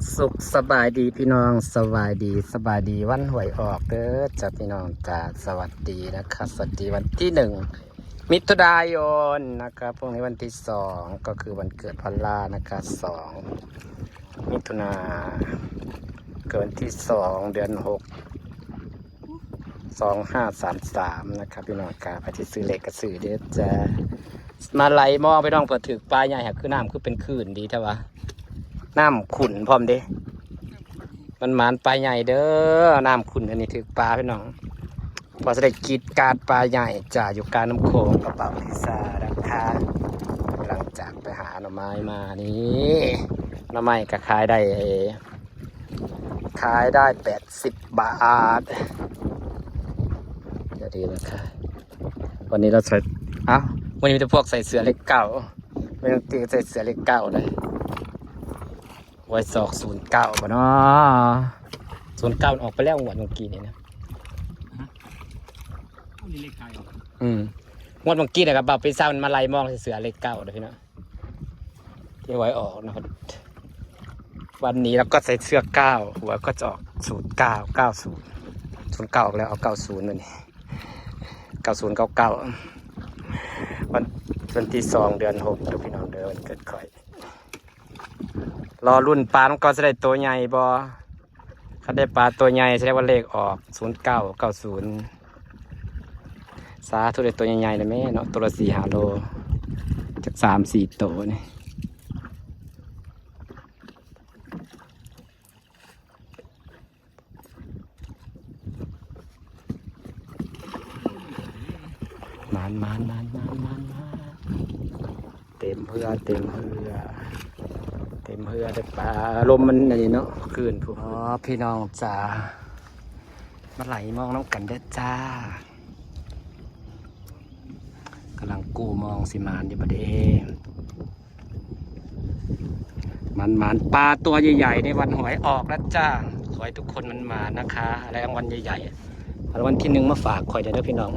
สุขสบายดีพี่น้องสบายดีวันหวยออกเด้อจ้าพี่น้องจ้าสวัสดีนะครับสวัสดีวันที่1 มิถุนายนนะครับพรุ่งนี้วันที่2ก็คือวันเกิดพัลล่านะครับ2 มิถุนาเกิดวันที่2 เดือน6 2533นะครับพี่น้องครับไปที่ซื้อเลขกระสือเด้อจ้ามาไหลมองไปน้องเปิดถือปลาใหญ่ครับคือน้ำคือเป็นคลื่นดีเท่าวะน้ำขุ่นพร้อมเด้มันหมานปลาใหญ่เด้อน้ำขุ่นอันนี้ถือปลาพี่น้องพอจะได้กิดการปลาใหญ่จ่าอยู่กลางน้ำโขงกระเป๋าลิซ่านะคะหลังจากไปหาหน่อไม้มานี่หน่อไม้ก็ขายได้80 บาทจะดีนะคะวันนี้เราใส่วันนี้มีแต่พวกใส่เสื้อเล็กเก่าไม่ต้องตีใส่เสื้อเล็กเก่าเลยไว้09ป่ะเนาะ09ออกไปแล้วหวดเมื่อกี้นี่นะนี่เลขไทยงวดเมื่อกี้นะครับบ่าวไปเศร้ามันมาไล่มองเสือเลข9เลยพี่น้องที่ไว้ออกนะครับวันนี้เราก็ใส่เสื้อ9หัวก็จะออก09 ออกแล้วเอา90เลยนี่90 99วันที่2 เดือน6เดี๋ยวพี่น้องเดินเกิดค่อยรอรุ่นปลาต้องก็จะได้ตัวใหญ่บ่ถ้าได้ปลาตัวใหญ่แสดงว่าเลขออก09 90สาธุได้ตัวใหญ่ๆเลยแม่เนาะตัวละ4-5 โลจาก3-4 ตัวนี่มันเต็มเพื่อได้ปลาลมมันนี่เนาะคืนผู้พี่น้องจ้ามาไหลมองน้ำกันได้จ้ากำลังกู้มองสิมานอยู่ประเดี๋ยวมันปลาตัวใหญ่ๆในวันหวยออกแล้วจ้าขอให้ทุกคนมันมานะคะรางวัลใหญ่ๆรางวัลที่1มาฝากคอยเด้อพี่น้อง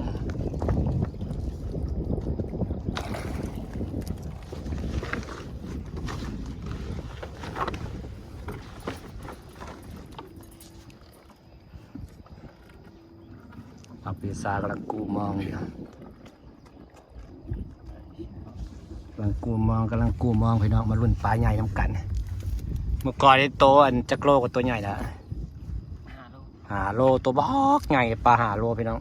เอาปีศาจกำลังกู้มองอยู่กำลังกู้มองพี่น้องมารุ่นปลาใหญ่น้ำกันเมื่อก่อนไอ้โตอันจักโลกับตัวใหญ่ละ5 โลตัวบอกใหญ่ปลา5 โลพี่น้อง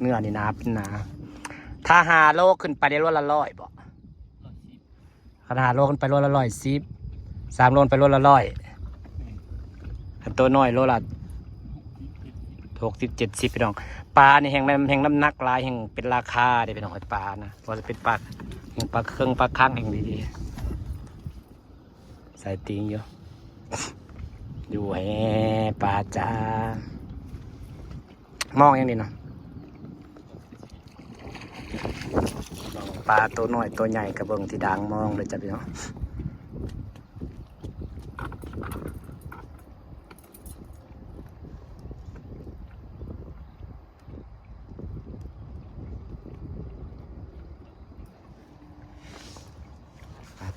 เนื้อนี่นาเป็นนาถ้า5 โลขึ้นไปได้โลละ100บ่ขนาด5 โลขึ้นไปโลละ110 3 โลไปโลละ100อันตัวน้อยโลละ60-70พี่น้องปลานี่แห่งน้ำหนักลายแห่งเป็นราคาเดี๋ยวพี่น้องปลานะว่าจะเป็นปลาแห่งปลาเครื่องปลาข้างแห่งดีๆใส่ติงอยู่แห่ปลาจ้ามองอย่างนี้เนาะปลาตัวน้อยตัวใหญ่กระเบื้องที่ดังมองเลยจ้ะพี่น้อง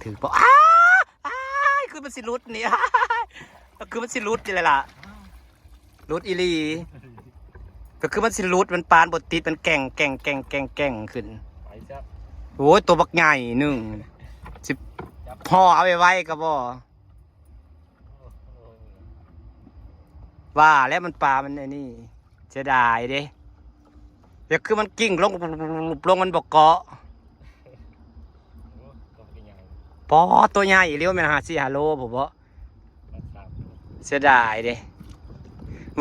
ถือปะคือมันสิรุดนี่คือมันสิรุดยังไงล่ะรุดอีลีก็คือมันสิรุดมันปานบดติดมันแก่งขึ้นโอ้ยตัวบักใหญ่10 ห่อเอาไว้ก็บ่ว่าแล้วมันปลามันไอ้นี่เสียดายเด้เดี๋ยวคือมันกิ่งลงมันบอกเกาะปอตัวใหญ่เลี้ยวมัน5-4 โลผมบอกเสียดายเด้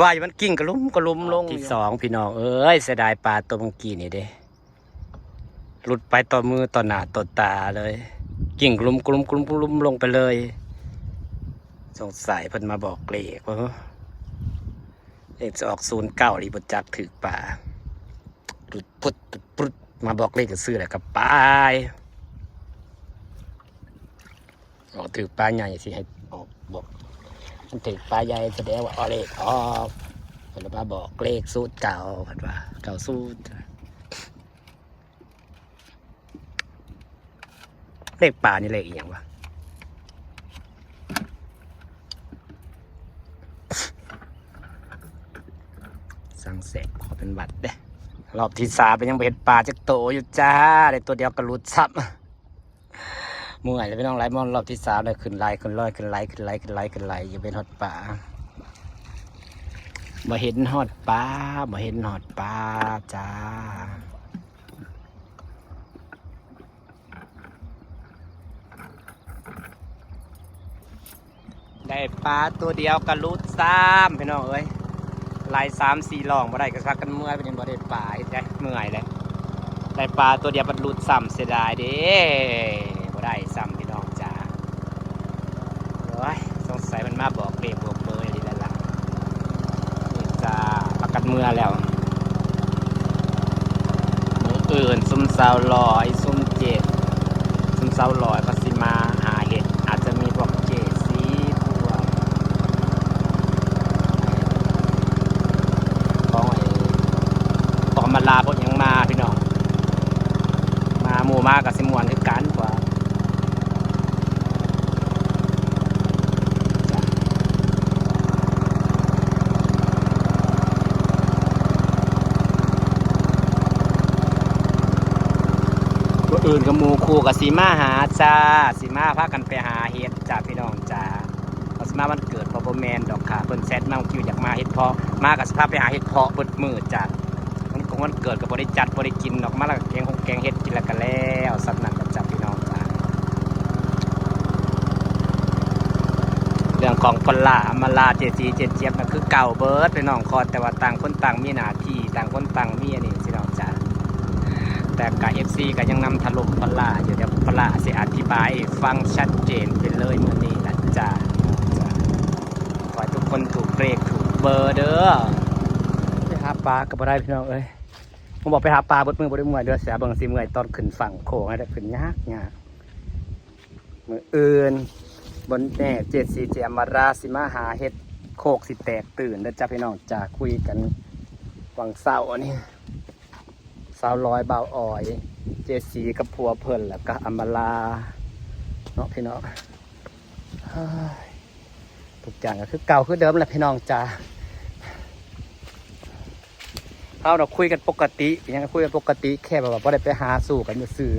ว่าอยู่มันกิ่งกระลุมลงที่2พี่น้องเอ้ยเสียดายปลาตัวเมื่อกี้นี่เด้หลุดไปต่อมือต่อหน้าต่อตาเลยกิ่งกลุ่มลงไปเลยสงสัยเพิ่นมาบอกเลขว่าเลขจะออก09รีบจักถือปลาหลุดปุ๊ดมาบอกเลขก็ซื้อแหละกับปลาออกถือปลาใหญ่สิให้ออกบอกมันถือปลาใหญ่แสดงว่าเลขออกเพิ่นมาบอกเลขสูตรเก่าเพิ่นว่าเก่าสูตรเลขปลานี่เลขอีกอย่างวะ สั่งแสบขอเป็นบัตรเด้รอบที่3เป็นยังเห็ดปลาจักโตอยู่จ้าได้ตัวเดียวกระลุดซับมื่อยเลยพี่น้องไหลมอนรอบที่3เลยขึ้นไหลอย่าเป็นฮอดปลาบ่เห็นฮอดปลาจ้าได้ปลาตัวเดียวกระลุดซ้ำพี่น้องเอ้ยลาย3-4 หลองบ่ได้ก็ซักกันเมื่อยไปนี่บ่ได้ปลาเฮ็ดได้เมื่อยเลยได้ปลาตัวเดียวมันลุดซ้ำเสียดายเด้บ่ได้ซ้ำพี่น้องจ้าโอ้ยสงสัยมันมาบอกเบรบอกเบอร์นี่แหละล่ะนี่จ้าประกันเมื่อแล้วมื้ออื่นซุ่มสาวลอยซุ่มเจ็ดซุ่มสาวลอยก็สิมาหาเห็ดอาจจะมีพวกเจซีพวกของมาลาพวกยังมาพี่น้องมาหมู่มากับสิมวนคือกันกว่าอื่นกับหมู่คู่กับสีมาหาจ้าสีมาพากันไปหาเห็ดจ้าพี่น้องจ้าเอาสีมาวันเกิดพอบ่แมนดอกค่ะเพิ่นแซดมาคิวอยากมาเห็ดเพาะมากับสภาพไปหาเห็ดเพาะเปิดมือจ้าวันเกิดกับบริจัดบริกินดอกมาแล้วแกงเห็ดกินแล้วกันแล้วสักนั่นกับจ้าพี่น้องจ้าเรื่องของปลาอมาลาเจซีเจเจี๊ยบนั่นคือเก่าเบิร์ดพี่น้องคอแต่ว่าต่างคนต่างมีหน้าที่ต่างคนต่างมีอันนี้พี่น้องจ้าแต่กับ FC ก็ยังนำถล่มปลาอยู่เดี๋ยวปลาสิอธิบายฟังชัดเจนไปเลยเมื่อนี้นะจ้าขอให้ทุกคนถูกเลขถูกเบอร์เด้อไปหาปลากับอะไรพี่น้องเอ้ยผมบอกไปหาปลาบดมือบดมือเด้อเสียเบิ่งสิเมื่อยตอนขึ้นฝั่งโขงให้ได้ขึ้นยากมืออื่นบนแน่74 เจมาราสิมาหาเห็ดโคกสิแตกตื่นเด้อจ้าพี่น้องจ้าคุยกันวังเศร้าอันนี้สาวร้อยเบาอ่อยเจสีกับผัวเพิ่นแล้วก็อำมาลาเนาะพี่น้องทุกอย่างก็คือเก่าคือเดิมแหละพี่น้องจ้าเราคุยกันปกติยังคุยกันปกติแค่แบบว่าไม่ได้ไปหาสู่กันซื่อ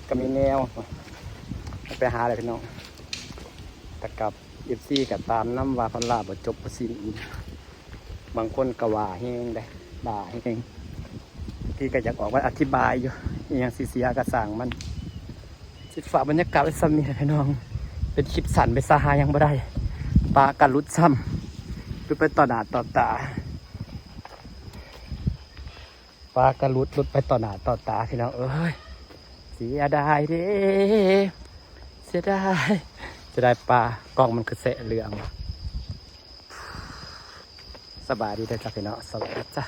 ก็มีแนวไปหาอะไรพี่น้องแต่กับFCกับตามน้ำวาพันลาบจบสิ้นบางคนก็ว่าแห้งได้บ่าเองที่ก็อยากออกว่าอธิบายอยู่อย่างเสียกระสั่งมันสิฝากบรรยากาศไว้ซ้ำนี่พี่น้องเป็นคลิปสั่นไปซาหายังไม่ได้ปลากันรุดซ้ำดูไปต่อหน้าต่อตาปลากันรุดไปต่อหน้าต่อตาพี่น้องเอ้ยเสียดายเด้เสียดายปลากล้องมันคือเสะเหลืองสบายดีเลยจ้ะพี่น้องสวัสดีจ้ะ